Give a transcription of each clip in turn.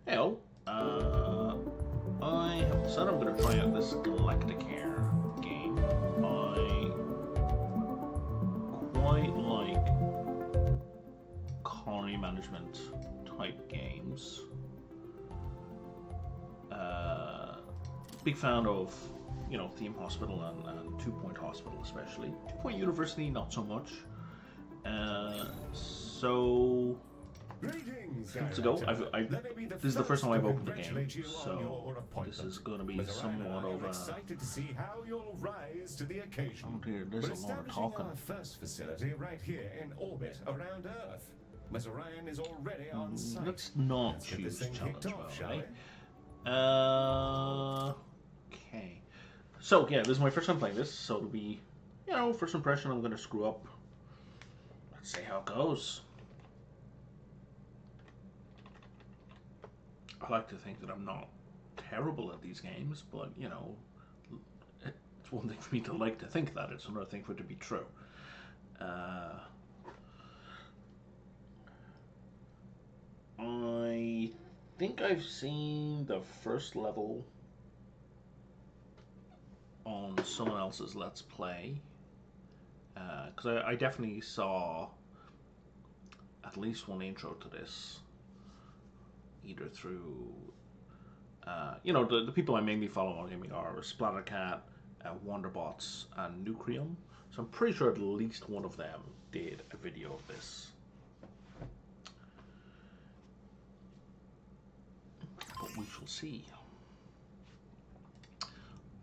Hell, I have decided I'm going to try out this Galacticare game. I quite like colony management type games. Big fan of, Theme Hospital and 2 Point Hospital especially. 2 Point University, not so much. So... Let's go. This is the first time I've opened the game, so this is going to be somewhat of a... Oh dear, there's a lot of talking. First facility right here in orbit around Earth. Ms. Orion is already on site. Let's not choose challenge mode, right? Okay. So yeah, this is my first time playing this, so it'll be, first impression. I'm going to screw up. Let's see how it goes. I like to think that I'm not terrible at these games, but, it's one thing for me to like to think that. It's another thing for it to be true. I think I've seen the first level on someone else's Let's Play. Because I definitely saw at least one intro to this. Either through, the people I mainly follow on gaming are Splattercat, Wonderbots, and Nucleum. So I'm pretty sure at least one of them did a video of this. But we shall see.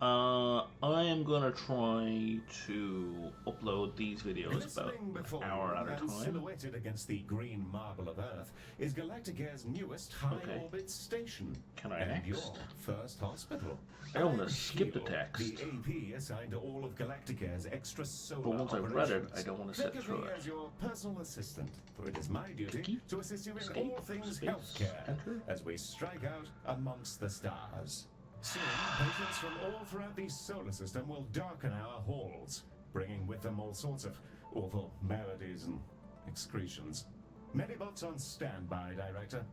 I am gonna try to upload these videos about an hour at a time. Silhouetted against the green marble of Earth is Galacticare's newest high-orbit station. Can I and next? your first hospital. I don't want to skip the text. The AP assigned to all of Galacticare's extra solar But once I've read it, operations. I don't want to Think sit of through me it. as your personal assistant, for it is my duty Cookie? to assist you in Escape? all things Space? healthcare Enter? as we strike out amongst the stars. Soon, patients from all throughout the solar system will darken our halls, bringing with them all sorts of awful maladies and excretions. Many bots on standby, Director.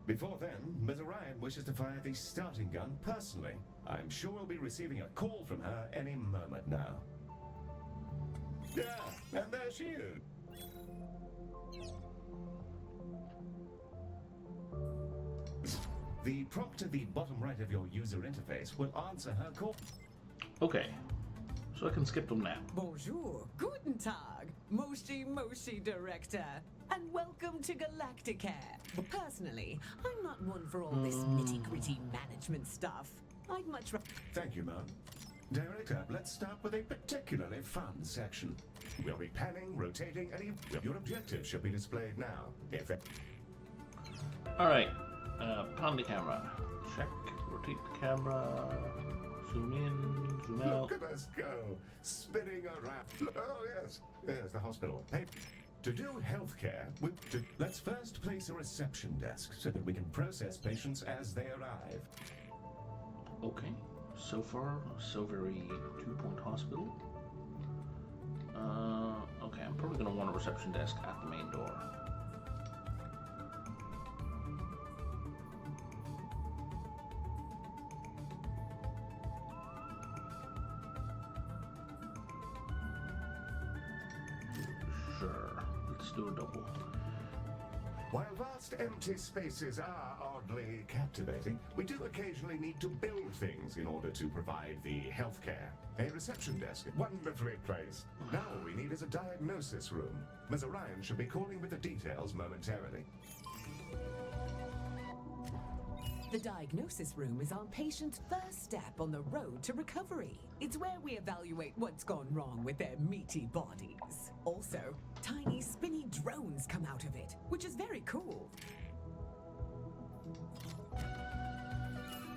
Before then, Ms. Orion wishes to fire the starting gun personally. I'm sure we'll be receiving a call from her any moment now. Yeah, and there she is. The prompt at the bottom right of your user interface will answer her call. Okay, so I can skip them now. Bonjour, guten Tag, Moshi Director, and welcome to Galacticare. Personally, I'm not one for all this nitty-gritty management stuff. I'd much rather... Thank you, ma'am. Director, let's start with a particularly fun section. We'll be panning, rotating, and your objectives should be displayed now. If it... Alright, pan the camera. Check, rotate the camera, zoom in, zoom out. Look at us go, spinning around. Oh, yes. There's the hospital. Hey, to do healthcare, let's first place a reception desk so that we can process patients as they arrive. Okay, so far, so very 2 Point Hospital. Okay, I'm probably going to want a reception desk at the main door. Sure, let's do a double. While vast empty spaces are oddly captivating, we do occasionally need to build things in order to provide the healthcare. A reception desk, wonderfully placed. Now all we need is a diagnosis room. Ms. Orion should be calling with the details momentarily. The diagnosis room is our patient's first step on the road to recovery. It's where we evaluate what's gone wrong with their meaty bodies. Also, tiny spinny drones come out of it, which is very cool.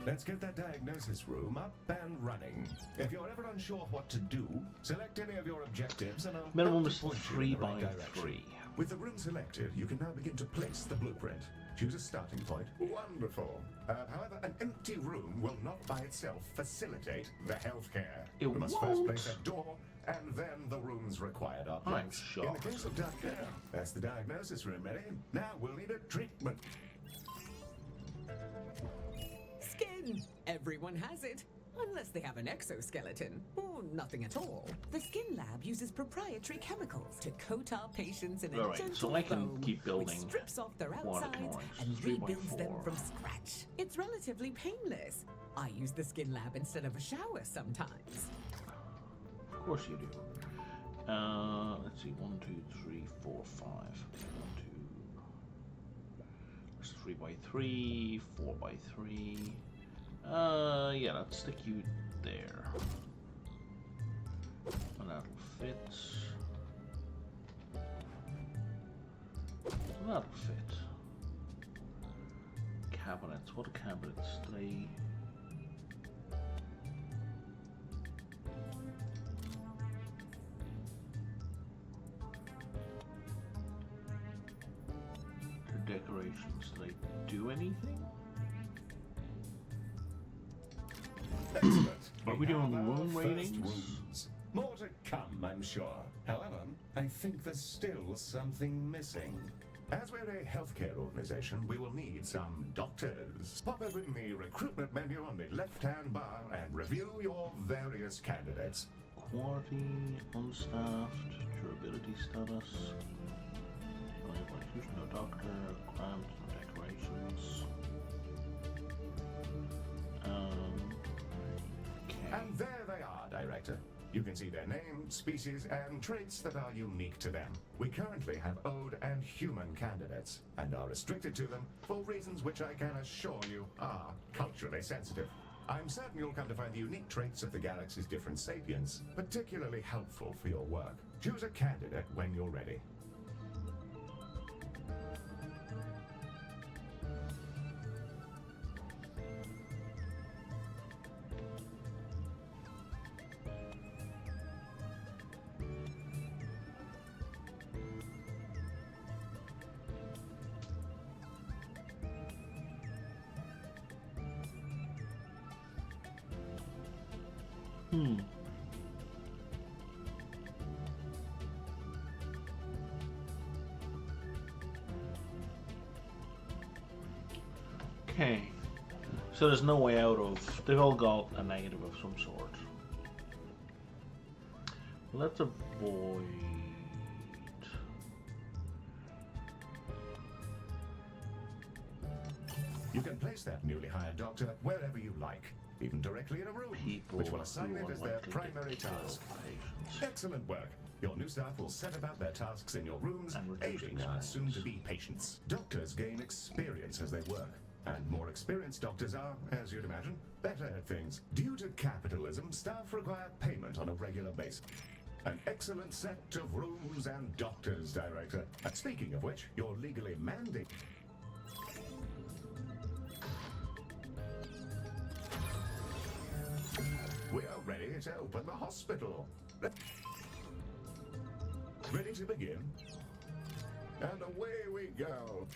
Let's get that diagnosis room up and running. If you're ever unsure what to do, select any of your objectives and I'll Minimum help is to point you 3 in the right by direction. 3. With the room selected, you can now begin to place the blueprint. Choose a starting point. Wonderful. However, an empty room will not by itself facilitate the healthcare. It we must won't. first place a door, and then the rooms required are I'm placed. shocked. In the case of that's the diagnosis room ready. Now we'll need a treatment. Everyone has it. Unless they have an exoskeleton, or nothing at all. The Skin Lab uses proprietary chemicals to coat our patients in a Alright, gentle so I can foam, keep building which strips off their water outsides toys, and 3x4. rebuilds them from scratch. It's relatively painless. I use the Skin Lab instead of a shower sometimes. Of course you do. Let's see, 1, 2, 3, 4, 5. 1, 2. That's 3x3, 4x3. Yeah, let's stick you there. And that'll fit. That'll fit. Cabinets. What are cabinets? They. Their decorations. Do they do anything? Excellent. Are we doing have our room first ratings? rooms. More to come, I'm sure. However, I think there's still something missing. As we're a healthcare organization, we will need some doctors. Pop open the recruitment menu on the left-hand bar and review your various candidates. Quality, unstaffed, durability status. No doctor, grant, no decorations. Okay. And there they are, Director. You can see their name, species, and traits that are unique to them. We currently have Ode and human candidates, and are restricted to them for reasons which I can assure you are culturally sensitive. I'm certain you'll come to find the unique traits of the galaxy's different sapiens particularly helpful for your work. Choose a candidate when you're ready. Okay. So there's no way out of. They've all got a negative of some sort. Let's avoid. You can place that newly hired doctor wherever you like, even directly in a room, People which will assign who it are as their likely to primary kill task. patients. Excellent work. Your new staff will set about their tasks in your rooms, And reduce aiding our expense. soon-to-be patients. Doctors gain experience as they work, and more experienced doctors are, as you'd imagine, better at things. Due to capitalism, staff require payment on a regular basis. An excellent set of rooms and doctors, Director. And speaking of which, you're legally mandated. We are ready to open the hospital. Ready to begin? And away we go.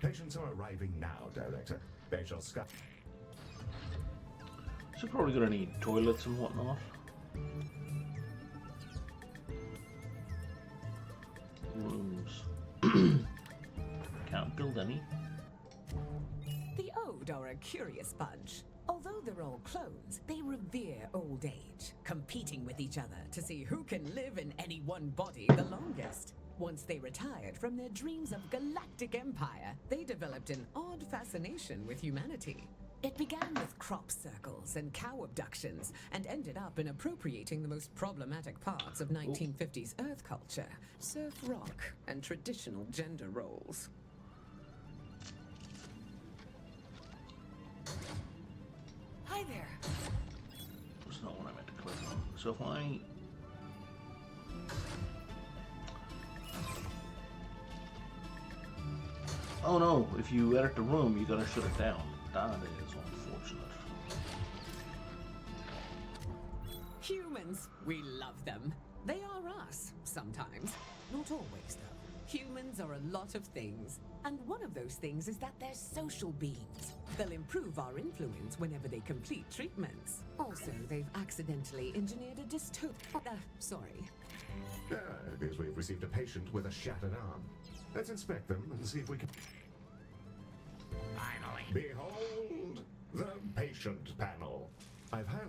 Patients are arriving now, Director. They shall scout. So probably gonna need toilets and whatnot. Rooms. Can't build any. The Ode are a curious bunch. Although they're all clones, they revere old age, competing with each other to see who can live in any one body the longest. Once they retired from their dreams of galactic empire, they developed an odd fascination with humanity. It began with crop circles and cow abductions, and ended up in appropriating the most problematic parts of 1950s Earth culture, surf rock, and traditional gender roles. Hi there. That's not what I meant to click on. So if I... Oh no, if you edit the room, you gotta shut it down. That is unfortunate. Humans, we love them. They are us, sometimes. Not always, though. Humans are a lot of things, and one of those things is that they're social beings. They'll improve our influence whenever they complete treatments. Also, they've accidentally engineered a sorry. It appears we've received a patient with a shattered arm. Let's inspect them and see if we can... Finally. Behold the patient panel.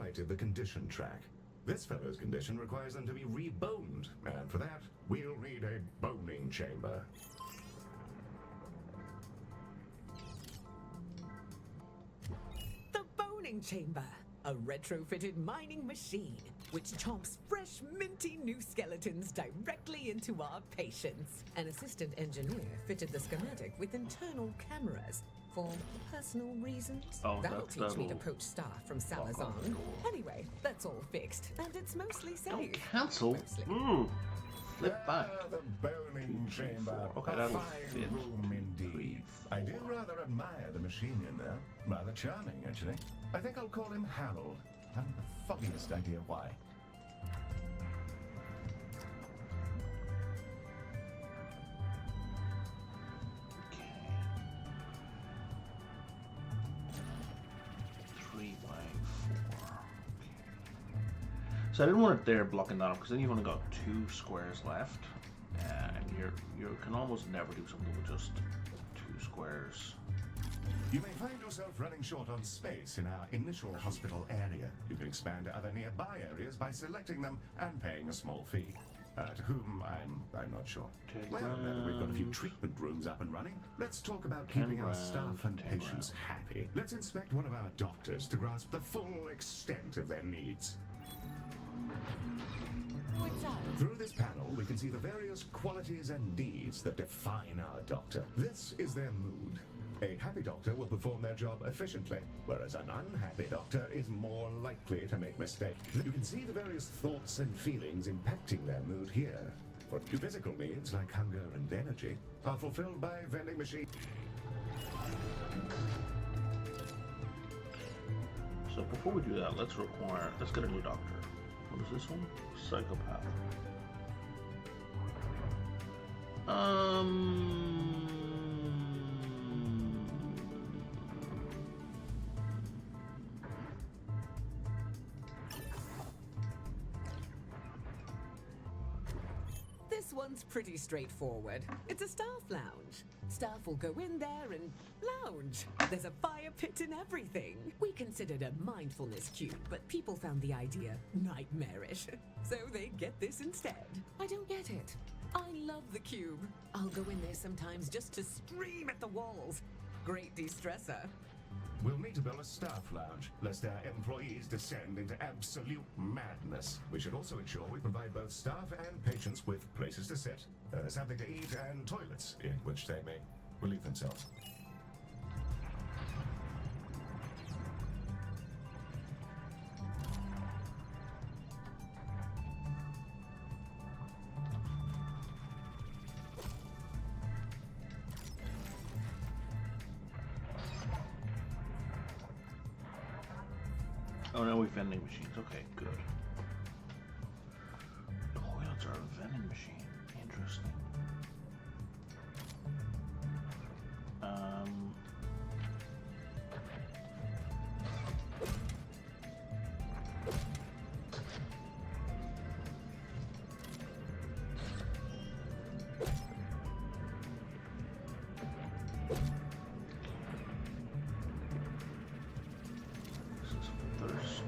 highlighted the condition track. This fellow's condition requires them to be reboned, and for that, we'll need a boning chamber. The boning chamber, a retrofitted mining machine which chomps fresh, minty new skeletons directly into our patients. An assistant engineer fitted the schematic with internal cameras for personal reasons. Oh, that'll teach me to that'll poach staff from Salazan. Anyway, that's all fixed, and it's mostly Don't safe. cancel. Mostly. Ah, Flip back. the boning chamber. Okay, A that'll fine fit. room indeed. I do rather admire the machine in there. Rather charming, actually. I think I'll call him Harold. I haven't the foggiest idea why. Okay. 3 by 4. Okay. So I didn't want it there blocking that up because then you've only got 2 squares left, and you can almost never do something with just 2 squares. You may find yourself running short on space in our initial hospital area. You can expand to other nearby areas by selecting them and paying a small fee. To whom I'm not sure. Well, now that we've got a few treatment rooms up and running, let's talk about keeping our staff and patients happy. Let's inspect one of our doctors to grasp the full extent of their needs. What's up? Through this panel, we can see the various qualities and needs that define our doctor. This is their mood. A happy doctor will perform their job efficiently, whereas an unhappy doctor is more likely to make mistakes. You can see the various thoughts and feelings impacting their mood here. For physical needs like hunger and energy are fulfilled by vending machines. So before we do that, let's get a new doctor. What is this one? Psychopath. This one's pretty straightforward. It's a staff lounge. Staff will go in there and lounge. There's a fire pit and everything. We considered a mindfulness cube, but people found the idea nightmarish. So they get this instead. I don't get it. I love the cube. I'll go in there sometimes just to scream at the walls. Great de-stressor. We'll need to build a staff lounge, lest our employees descend into absolute madness. We should also ensure we provide both staff and patients with places to sit, something to eat, and toilets in which they may relieve themselves. Oh, now we have vending machines. Okay, good. Toilets are a vending machine. Interesting. This is thirst.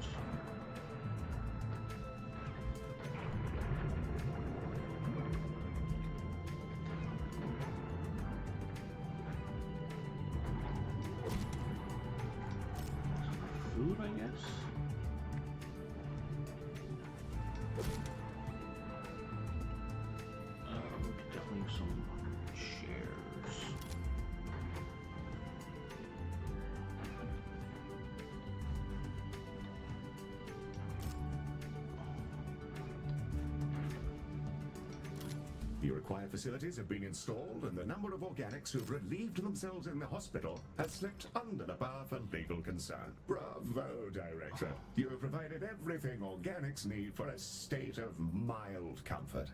Food, I guess. We could definitely use some chairs. The required facilities have been installed, and the number of organics who've relieved themselves in the hospital has slipped under the bar for legal concern. Bravo, Director. You have provided everything organics need for a state of mild comfort.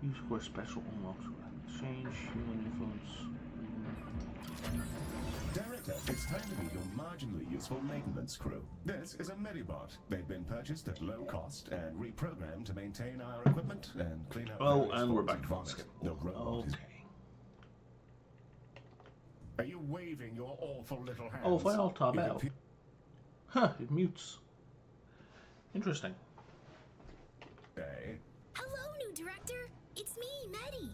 Use for special unlocks. Change human influence. Director, it's time to meet your marginally useful maintenance crew. This is a Medibot. They've been purchased at low cost and reprogrammed to maintain our equipment and clean up. Oh, various and we're forms back of to vomit. basketball. The robot is Okay. Are you waving your awful little hands? Oh, if I alt tab You out. can Huh, it mutes. Interesting. say, Hello, new director. It's me, Medi.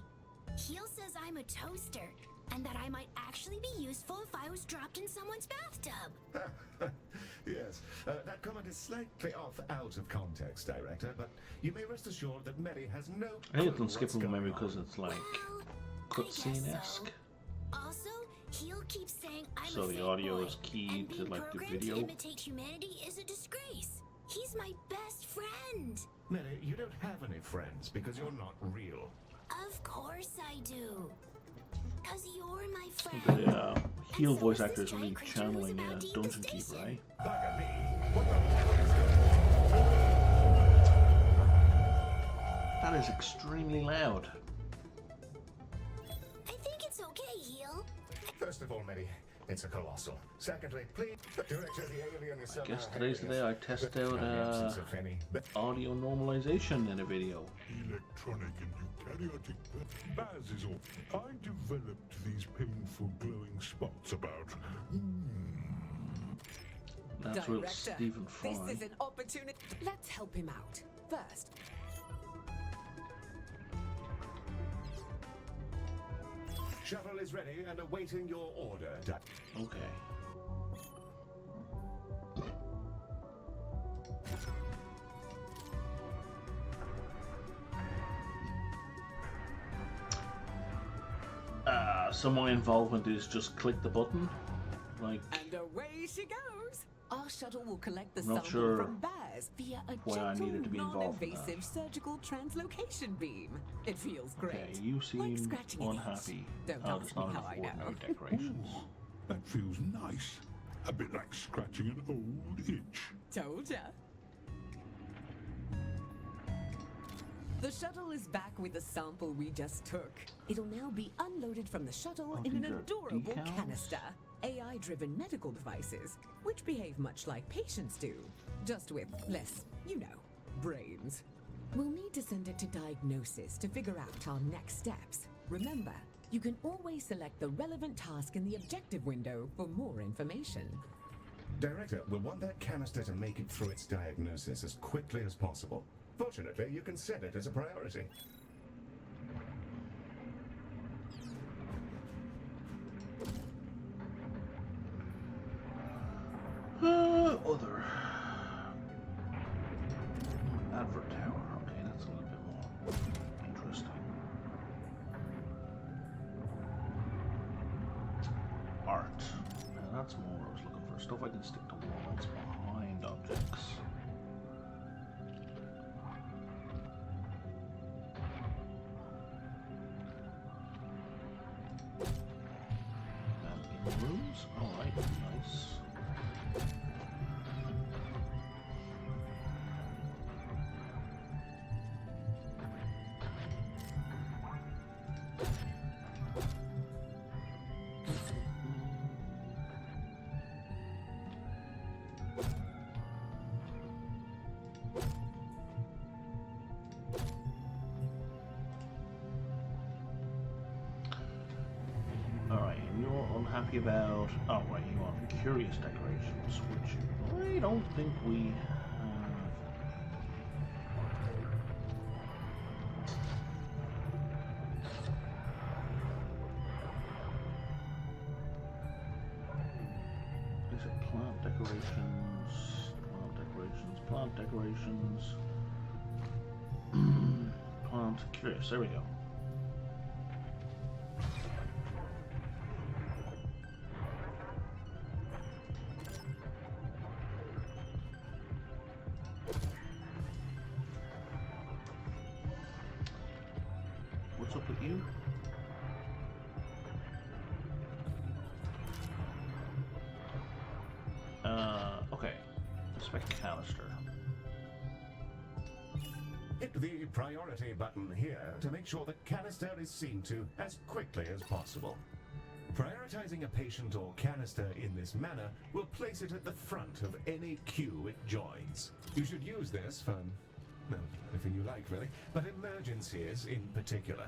Heel says I'm a toaster, and that I might actually be useful if I was dropped in someone's bathtub. yes, that comment is slightly off out of context, Director, but you may rest assured that Medi has no I think clue it's skipping what's maybe going because on. it's like Well, I guess cutscene-esque. so. Also, Heel keeps saying I'm So a the fake audio boy, is key and to being like the programmed video. to imitate humanity is a disgrace. He's my best friend. Medi, you don't have any friends because you're not real. Of course I do. Cause you're my The friend. heel And so voice is actor this is really giant creature who's channeling about to eat Dungeon the Keeper, station. right? Bugger me! What the hell is That is extremely loud. I think it's okay, Heel. First of all, Medi, it's a colossal. Secondly, please, Director, the alien is I somehow guess today's the day I test But out in the absence of any- audio normalization in a video. Electronic and eukaryotic. Baz is all. I developed these painful glowing spots about. That's real Director, Stephen Fry. this is an opportunity. Let's help him out. First, Shuttle is ready and awaiting your order. Okay. So my involvement is just click the button, like and away she goes. Our shuttle will collect the I'm not sample sure from Baz via a why I gentle, needed to be involved in non-invasive surgical translocation beam. It feels great. okay. You Like seem scratching an itch. unhappy. Don't Oh, ask there's me not how enough I know. ordinary decorations. That feels nice. A bit like scratching an old itch. Told ya. The shuttle is back with the sample we just took. It'll now be unloaded from the shuttle Oh, in an these are adorable decals? canister. AI-driven medical devices, which behave much like patients do, just with less, brains. We'll need to send it to diagnosis to figure out our next steps. Remember, you can always select the relevant task in the objective window for more information. Director, we'll want that canister to make it through its diagnosis as quickly as possible. Fortunately, you can set it as a priority. Other advert tower. Okay, that's a little bit more interesting. Art. Now that's more what I was looking for. Stuff I can stick to walls behind objects. And in rooms. All right, nice. Alright, and you're unhappy about... Oh, right, you want curious decorations, which I don't think we have. These are plant decorations, plant decorations, plant curious, there we go. What's up with you? Okay. Inspect canister. Hit the priority button here to make sure the canister is seen to as quickly as possible. Prioritizing a patient or canister in this manner will place it at the front of any queue it joins. You should use this for, well, anything you like really, but emergencies in particular.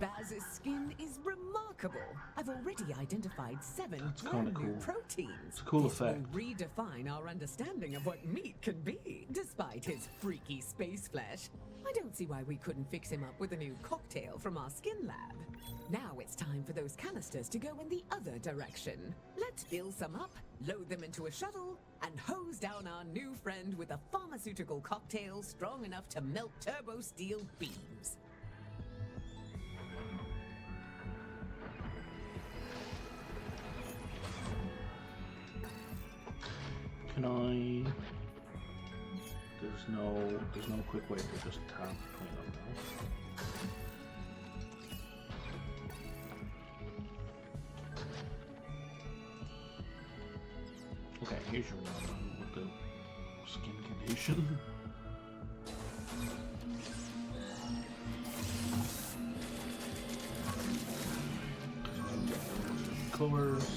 Baz's skin is remarkable. I've already identified 7 That's brand kinda new cool. proteins. It's a cool this effect. will redefine our understanding of what meat can be, despite his freaky space flesh. I don't see why we couldn't fix him up with a new cocktail from our skin lab. Now it's time for those canisters to go in the other direction. Let's fill some up, load them into a shuttle, and hose down our new friend with a pharmaceutical cocktail strong enough to melt turbo steel beams. Can I? There's no quick way to just tap between them now. Okay, here's your one with the skin condition. Colors.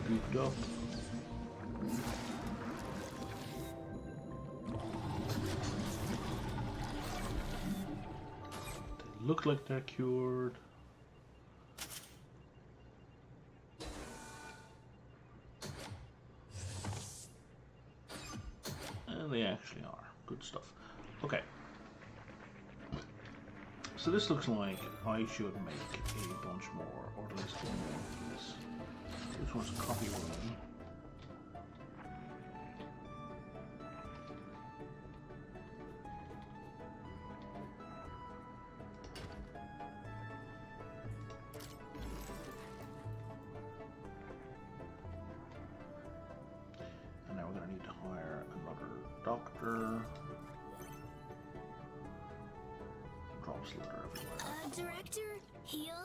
Gooped up. They look like they're cured. And they actually are. Good stuff. Okay. So this looks like I should make a bunch more, or at least one more of this. This one's a copy one. And now we're going to need to hire another doctor. Drops litter everywhere. Director, heal?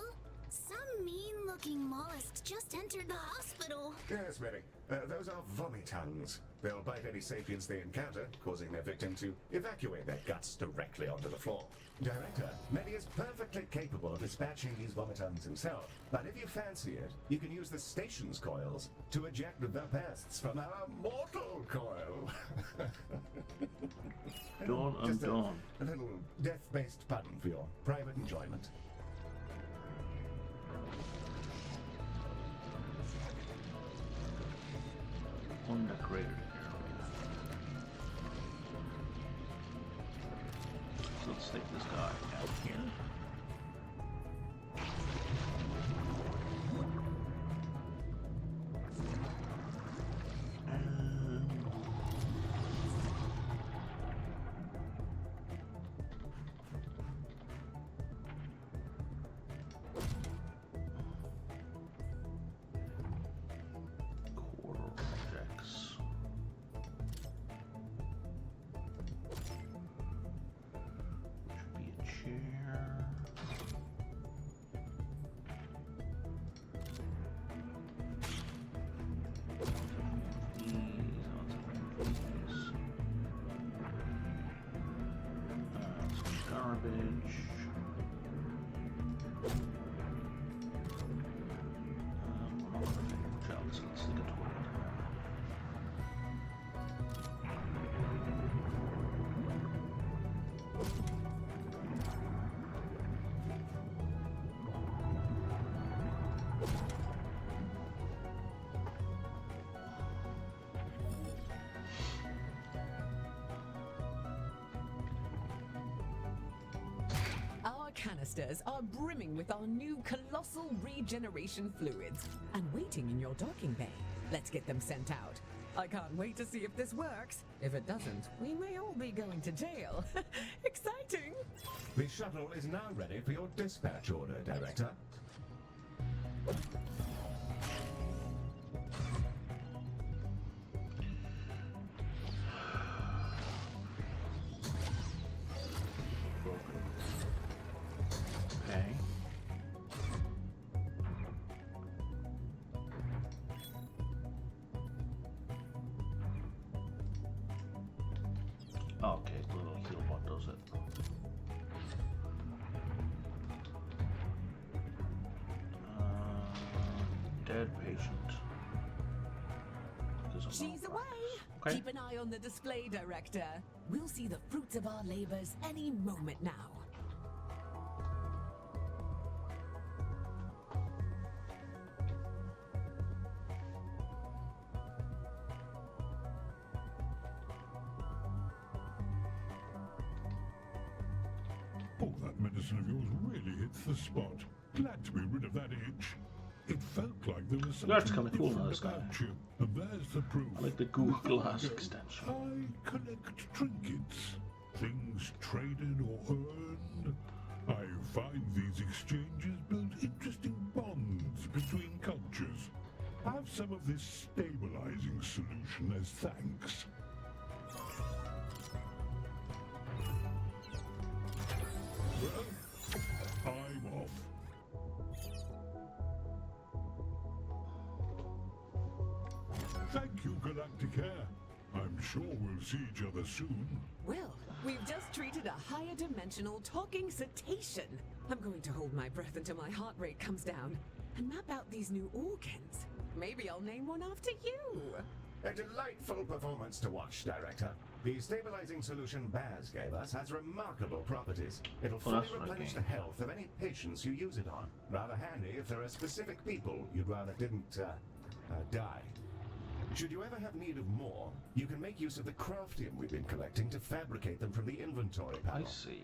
Some mean-looking mollusk just entered the hospital. Yes, Mary. Those are vomitongues. They'll bite any sapiens they encounter, causing their victim to evacuate their guts directly onto the floor. Director, Medi is perfectly capable of dispatching these vomitongues himself, but if you fancy it, you can use the station's coils to eject the pests from our mortal coil. Done and Just done. A little death-based pun for your private enjoyment. Undecorated area. So let's take this guy out here. Quarter objects. Should be a chair. Some garbage. We're not gonna take much else. Let's take a toilet. Our canisters are brimming with our new colossal regeneration fluids and waiting in your docking bay. Let's get them sent out. I can't wait to see if this works. If it doesn't, we may all be going to jail. Exciting! The shuttle is now ready for your dispatch order, Director. Okay. Okay, the little heal bot does it. Dead patient. Because of She's malpractice. away. Okay. Keep an eye on the display, Director. We'll see the fruits of our labors any moment now. Oh, that medicine of yours really hits the spot. Glad to be rid of that itch. It felt like there was something That's kinda cool, different this guy. about you. And there's the proof. I like the Google Glass extension. I collect trinkets, things traded or earned. I find these exchanges build interesting bonds between cultures. Have some of this stabilizing solution as thanks. Well, I'm off. Thank you, Galacticare. I'm sure we'll see each other soon. Well, we've just treated a higher dimensional talking cetacean. I'm going to hold my breath until my heart rate comes down and map out these new organs. Maybe I'll name one after you. A delightful performance to watch, Director. The stabilizing solution Baz gave us has remarkable properties. It'll fully that's replenish okay. the health of any patients you use it on. Rather handy if there are specific people you'd rather didn't die. Should you ever have need of more, you can make use of the craftium we've been collecting to fabricate them from the inventory I panel. see.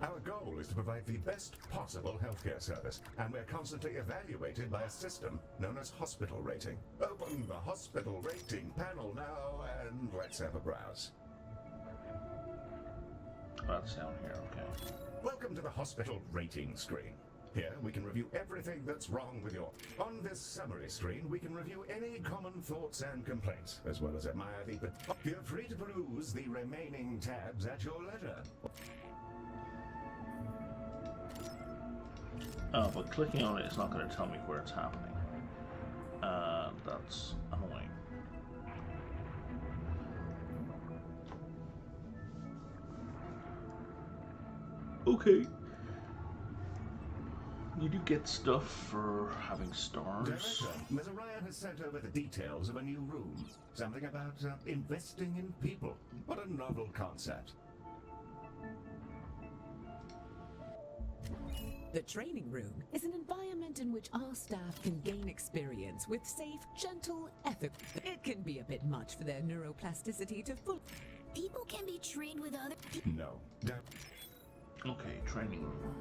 Our goal is to provide the best possible healthcare service, and we're constantly evaluated by a system known as hospital rating. Open the hospital rating panel now, and let's have a browse. That's down here, okay. Welcome to the hospital rating screen. Here, we can review everything that's wrong with your... On this summary screen, we can review any common thoughts and complaints, as well as admire the... Feel free to peruse the remaining tabs at your leisure. Oh, but clicking on it is not going to tell me where it's happening. That's annoying. Okay. You do get stuff for having stars. Director, Ms. Orion has sent over the details of a new room. Something about investing in people. What a novel concept. The training room is an environment in which our staff can gain experience with safe, gentle, ethical. It can be a bit much for their neuroplasticity to full. People can be trained with other. No. Don't. Okay, training room.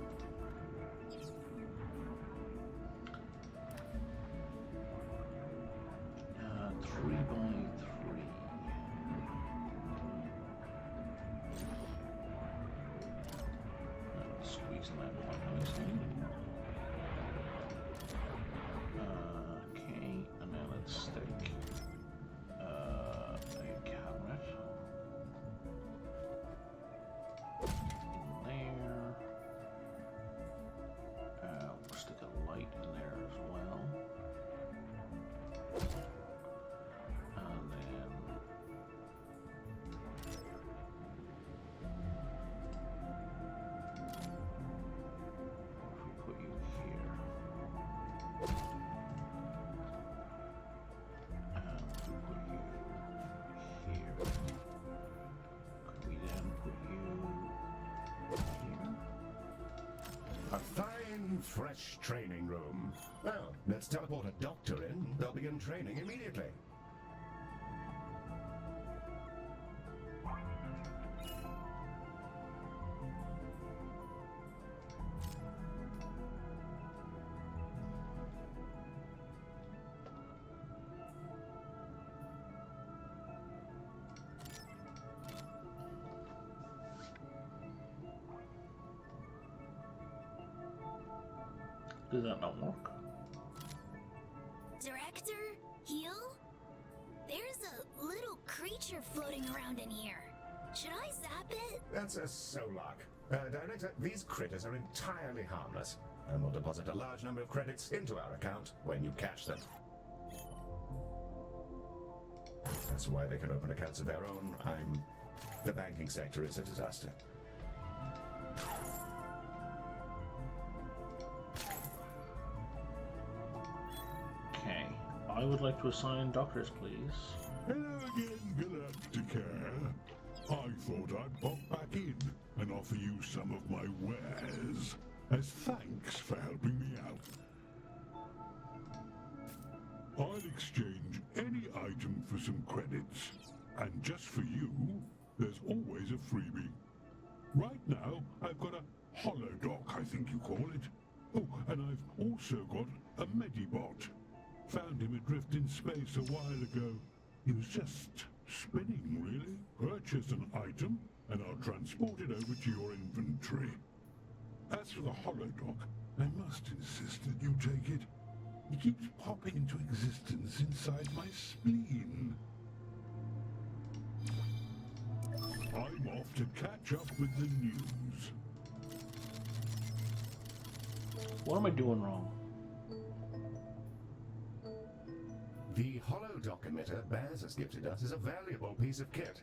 Three by three. Squeeze them out quite nicely. Okay, and now let's stick a cabinet in there. We'll stick a light in there as well. And then if we put you here, and we put you here, could we then put you here? A fine, fresh training room. Well, let's teleport a doctor in. They'll begin training immediately. Does that not work? Director? Heal? There's a little creature floating around in here. Should I zap it? That's a Solak. Director, these critters are entirely harmless, and will deposit a large number of credits into our account when you catch them. That's why they can open accounts of their own. The banking sector is a disaster. Okay. I would like to assign doctors, please. Hello again, Galacticare. I thought I'd pop back in and offer you some of my wares as thanks for helping me out. I'll exchange any item for some credits, and just for you, there's always a freebie. Right now, I've got a holodoc, I think you call it. Oh, and I've also got a medibot. Found him adrift in space a while ago. He was just spinning, really. Purchase an item, and I'll transport it over to your inventory. As for the holodoc, I must insist that you take it. It keeps popping into existence inside my spleen. I'm off to catch up with the news. What am I doing wrong? The holodoc emitter Baz has gifted us is a valuable piece of kit.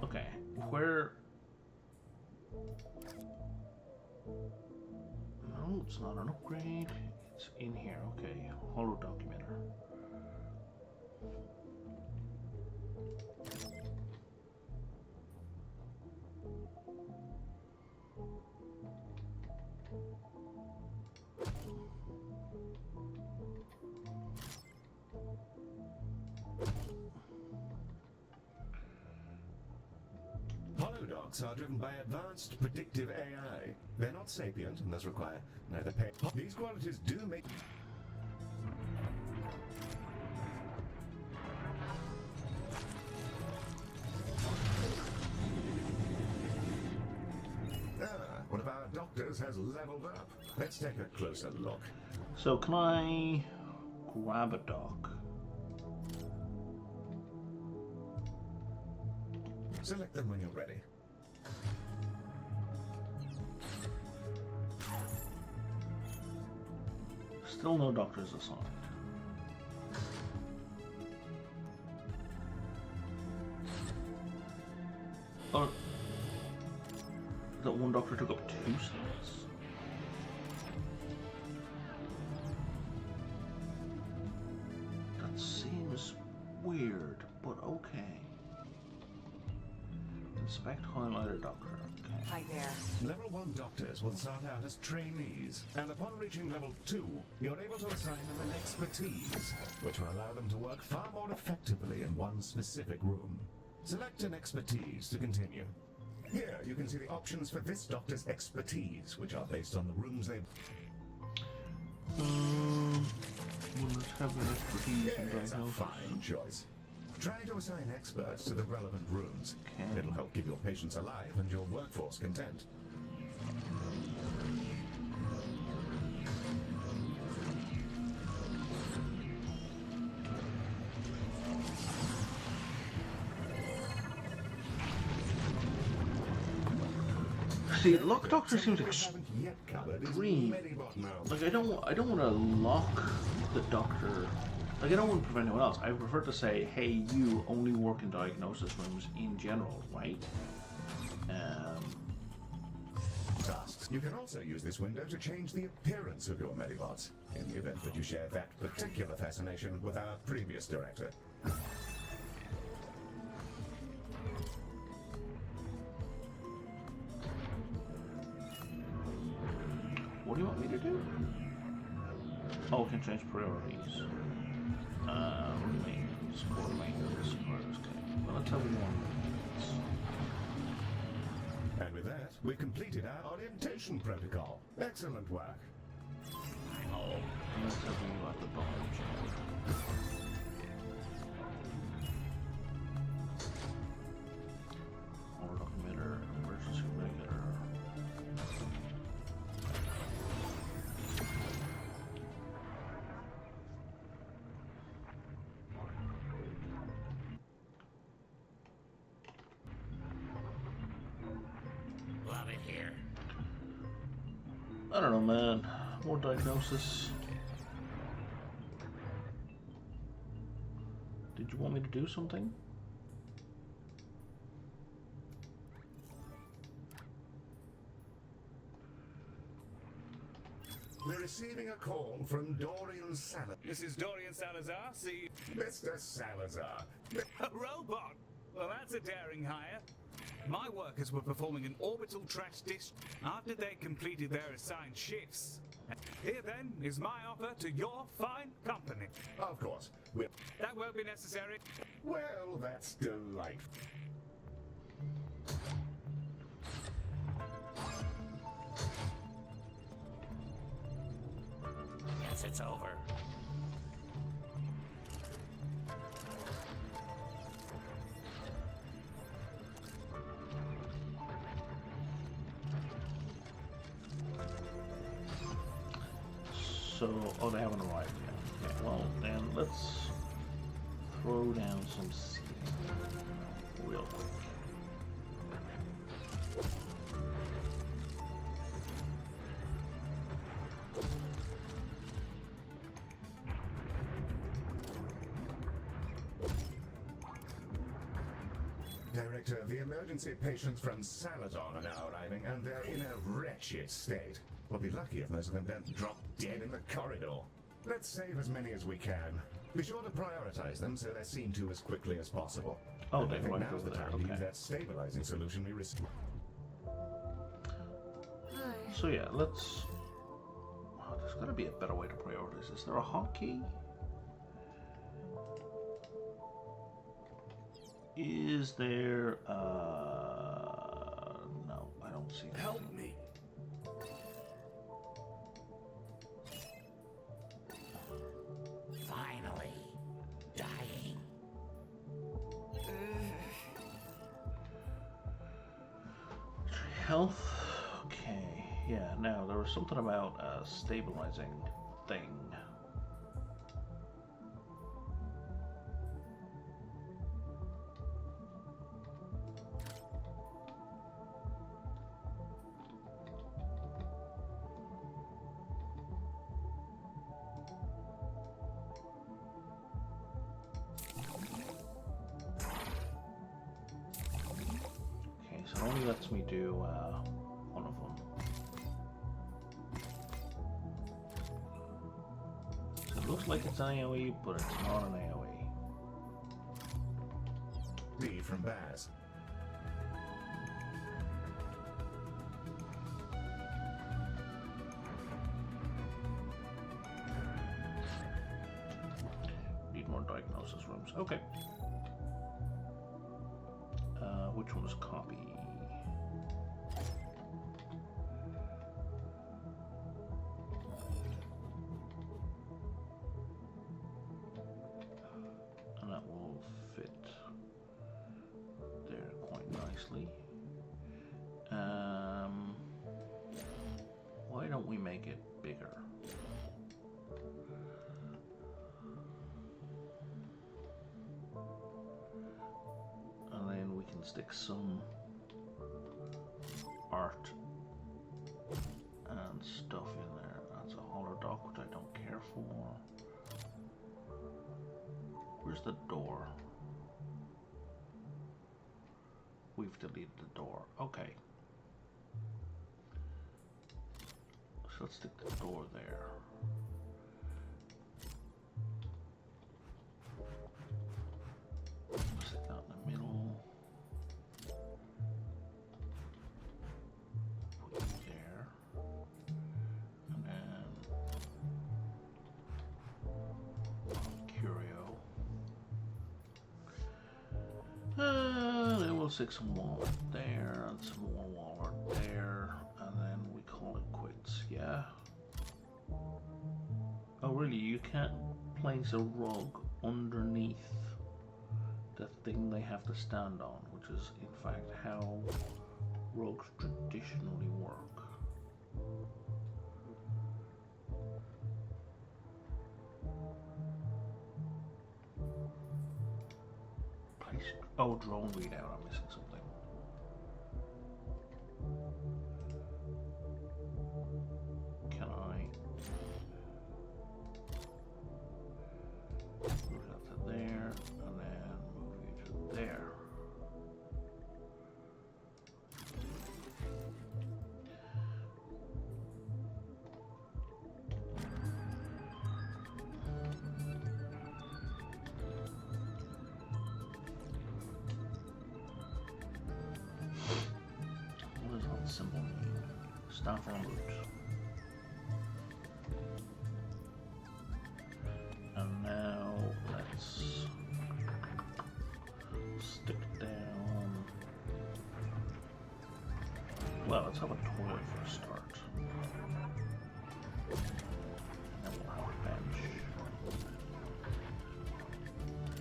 Okay, where... No, it's not an upgrade. It's in here. Okay, holo documenter. Holodocs are driven by advanced predictive AI. They're not sapient and thus require neither pay. These qualities do make... One of our doctors has leveled up. Let's take a closer look. So can I grab a doc? Select them when you're ready. Still no doctors assigned. Oh, that one doctor took up 2 slots. That seems weird, but okay. Inspect highlighter doctor. Okay. Hi there. Level 1 doctors will start out as trainees, and upon reaching level 2, you're able to assign them an expertise, which will allow them to work far more effectively in one specific room. Select an expertise to continue. Here, you can see the options for this doctor's expertise, which are based on the rooms they... Let's have an expertise in It's a diagnosis. fine choice. Try to assign experts to the relevant rooms. Okay. It'll help keep your patients alive and your workforce content. See, lock doctor seems What we haven't yet covered is extreme. Medibot now. Like I don't want to lock the doctor. Like I don't want to prevent anyone else. I prefer to say, hey, you only work in diagnosis rooms in general, right? Tasks. You can also use this window to change the appearance of your Medibots, in the event that you share that particular fascination with our previous director. What do you want me to do? Oh, we can change priorities. Maintenance, core maintenance, okay. Well, let's have one. And with that, we've completed our orientation protocol. Excellent work. Let's have a look at the bulge. Orbital emitter, emergency regulator. Love it here. I don't know, man. More diagnosis. Did you want me to do something? We're receiving a call from Dorian Salazar. This is Dorian Salazar, see Mr. Salazar. a robot. Well, that's a daring hire. My workers were performing an orbital trash dish after they completed their assigned shifts. Here then is my offer to your fine company. Of course. We're... That won't be necessary. Well, that's delightful. Guess it's over. So, oh, they haven't arrived yet. Okay, well, then let's throw down some seeds real quick. Director, the emergency patients from Salazar are now arriving, and they're in a wretched state. We'll be lucky if most of them don't drop dead in the corridor. Let's save as many as we can. Be sure to prioritize them so they're seen to as quickly as possible. Oh, And I they think right now's over the there, time to use okay. that stabilizing solution we received. So yeah, let's... Oh, there's got to be a better way to prioritize. Is there a hotkey? Is there... No, I don't see that. Help me. Finally. Dying. Health? Okay, yeah, now there was something about a stabilizing thing. Okay, so it only lets me do one of them. So it looks like it's an AoE, but it's not an AoE. Read from Baz. Need more diagnosis rooms. Okay. Which one was copy? And that will fit there quite nicely. Why don't we make it bigger? And then we can stick some art and stuff in there. That's a holodoc, which I don't care for. Where's the door? We've deleted the door. Okay. So let's stick the door there. Stick that in the middle. Put it there. And then Curio. Then we'll stick some wall there and some more wall can't place a rug underneath the thing they have to stand on, which is in fact how rugs traditionally work. Oh, drone readout, I'm missing something. Can I move that to there, and then move you to there? What does that symbol mean? Staff en route. And now let's stick down. Well, let's have a toilet for a start. And then we'll have a bench.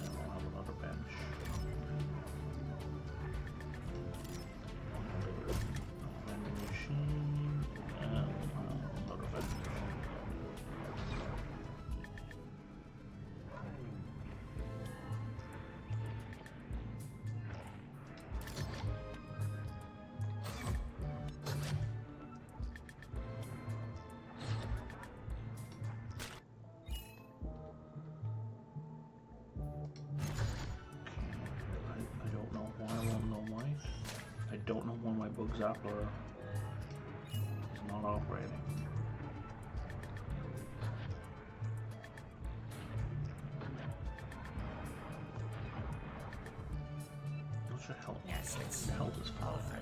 And we'll have another bench. Vending machine. And we'll have another vending machine. I don't know why. I won't know why. I don't know why my bug zapper is not operating. What should help? Yes, it's Help is fine. over.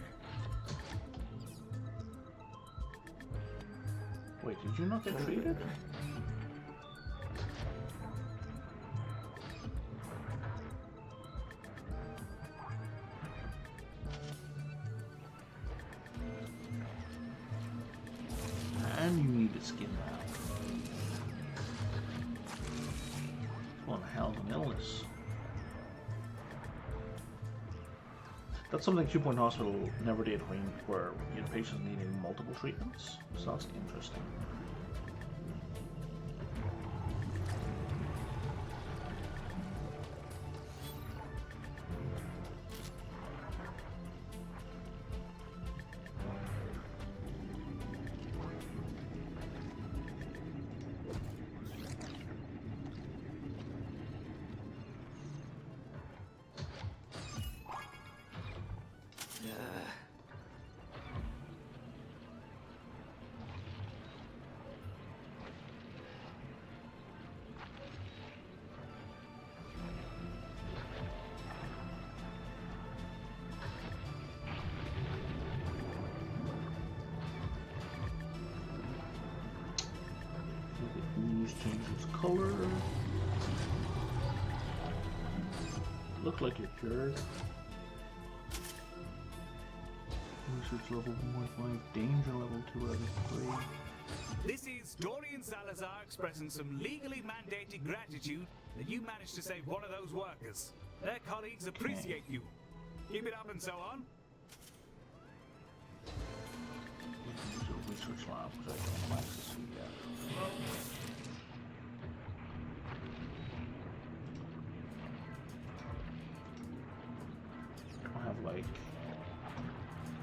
Wait, did you not get treated? And you need a skin now. What the hell of an illness? That's something 2 Point Hospital never did where you had patients needing multiple treatments. So that's interesting. Changes color. Look like you're cured. Research level 1.5, danger level 2 out of 3. This is Dorian Salazar expressing some legally mandated gratitude that you managed to save one of those workers. Their colleagues appreciate you. Keep it up and so on. Use a research lab, which I don't have access to yet. I have like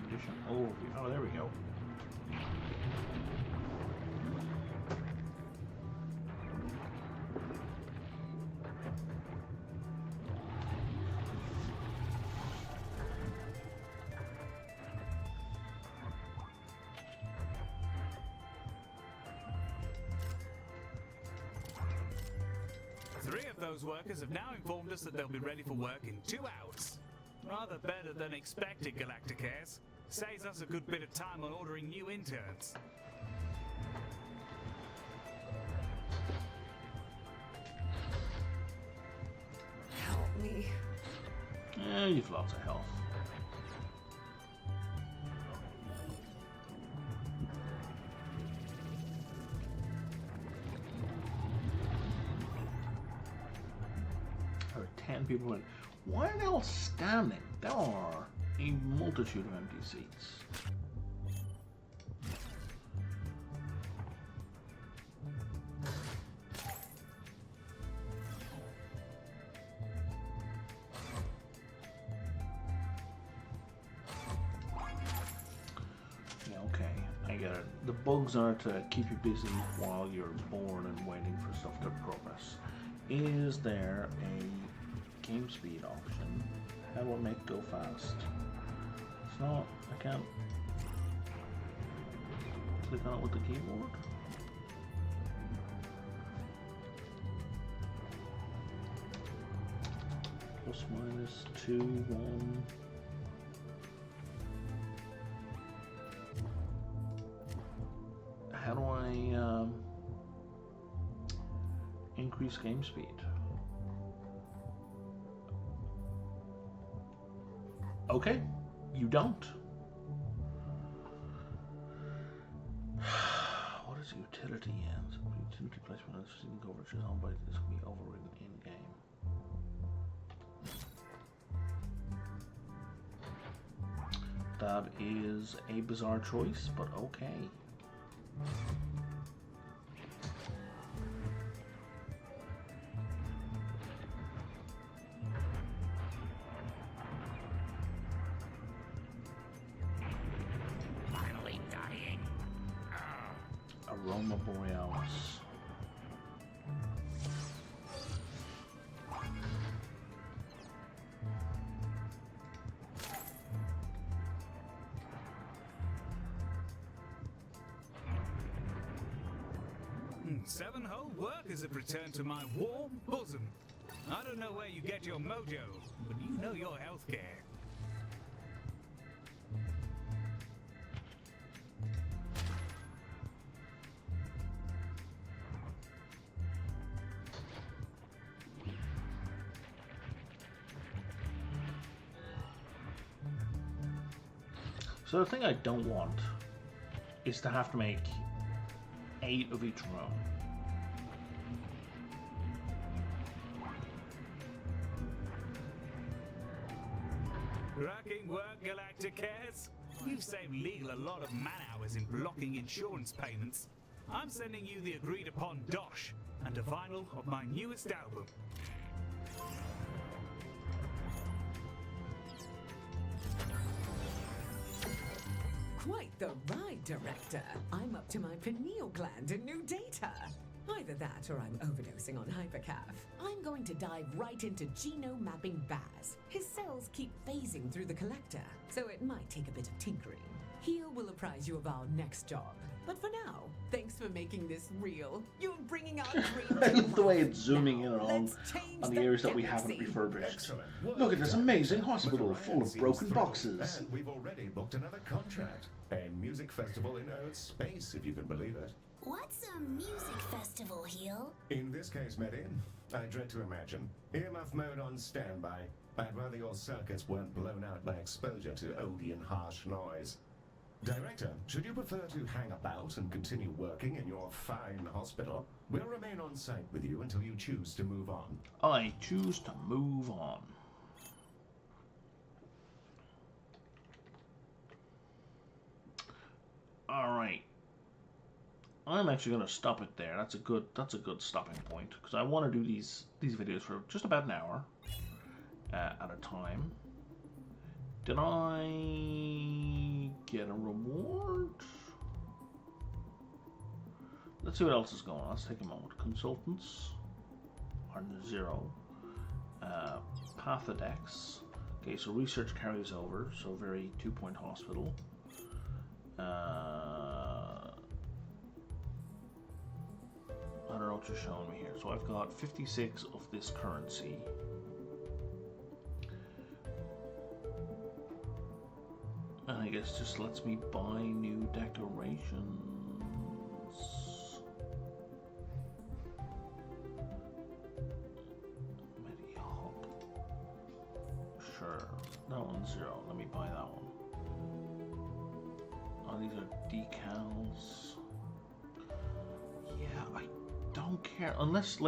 condition overview. Oh, there we go. Three of those workers have now informed us that they'll be ready for work in 2 hours. Rather better than expected, Galacticares. Saves us a good bit of time on ordering new interns. Help me. You've lots of health. 10 people in. Why are they all standing? There are a multitude of empty seats. The bugs are to keep you busy while you're bored and waiting for stuff to progress. Is there a game speed option? How do I make it go fast? It's not, I can't click on it with the keyboard. Plus minus 2, 1. How do I increase game speed? Okay, you don't. What is utility ends? Utility placement of system coverage is on by this can be overridden in game. That is a bizarre choice, but okay. Finally dying. Aroma Borealis. Seven whole workers have returned to my warm bosom. I don't know where you get your mojo, but you know your healthcare. So the thing I don't want is to have to make 8 of each row. Rocking work, Galacticares. You've saved legal a lot of man hours in blocking insurance payments. I'm sending you the agreed upon dosh and a vinyl of my newest album. Quite the ride, Director. I'm up to my pineal gland in new data. Either that or I'm overdosing on hypercaf. I'm going to dive right into genome mapping Baz. His cells keep phasing through the collector, so it might take a bit of tinkering. Heal will apprise you of our next job. But for now, thanks for making this real. You're bringing our dream I to love the way life. it's zooming Now, in let's change on the areas that we galaxy. haven't refurbished. Excellent. Look at this amazing But hospital Orion full of seems broken thrilled, boxes. And we've already booked another contract. A music festival in Earth space, if you can believe it. What's a music festival, Heel? In this case, Medi, I dread to imagine. Earmuff mode on standby. I'd rather your circuits weren't blown out by exposure to Odeon harsh noise. Director, should you prefer to hang about and continue working in your fine hospital, we'll remain on site with you until you choose to move on. I choose to move on. Alright. I'm actually going to stop it there. That's a good stopping point, because I want to do these videos for just about an hour at a time. Did I get a reward? Let's see what else is going on. Let's take a moment. Consultants are 0. Pathodex. Okay, so research carries over. So very 2-point hospital. I don't know what you're showing me here. So I've got 56 of this currency. And I guess just lets me buy new decorations. Medi-Hub. Sure. That one's 0. Let me buy that one. Oh, these are decals. Yeah, I don't care. Unless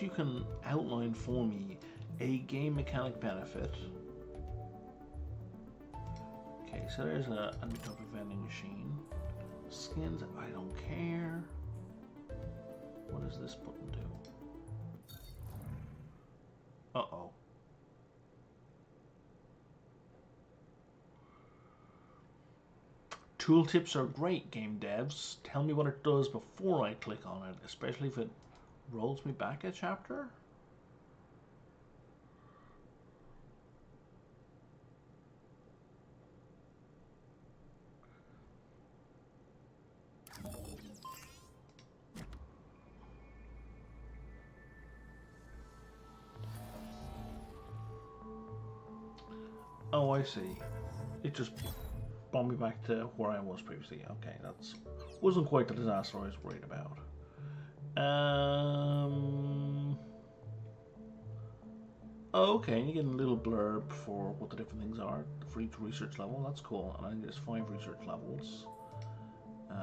you can outline for me A game mechanic benefit. Okay, so there's a undercover vending machine. Skins, I don't care. What does this button do? Uh-oh. Tooltips are great, game devs. Tell me what it does before I click on it, especially if it rolls me back a chapter. Oh, I see. It just brought me back to where I was previously. Okay, that's wasn't quite the disaster I was worried about. Okay, you get a little blurb for what the different things are for each research level. That's cool. And I think there's 5 research levels. We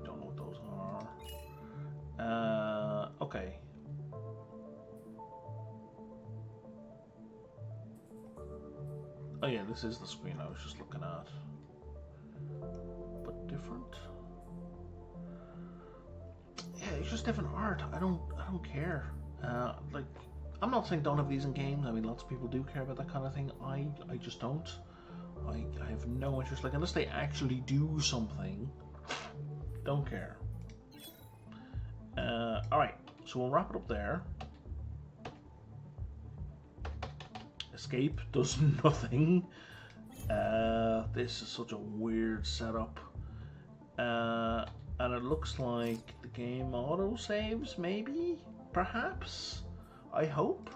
don't know what those are. Okay. Oh yeah, this is the screen I was just looking at. But different? Yeah, it's just different art. I don't care. Like, I'm not saying don't have these in games. I mean, lots of people do care about that kind of thing. I just don't. I have no interest. Like, unless they actually do something, don't care. Alright, so we'll wrap it up there. Escape does nothing. This is such a weird setup. And it looks like the game auto-saves, maybe? Perhaps? I hope?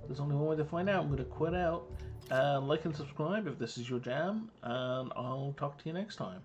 There's only one way to find out. I'm going to quit out. Like and subscribe if this is your jam, and I'll talk to you next time.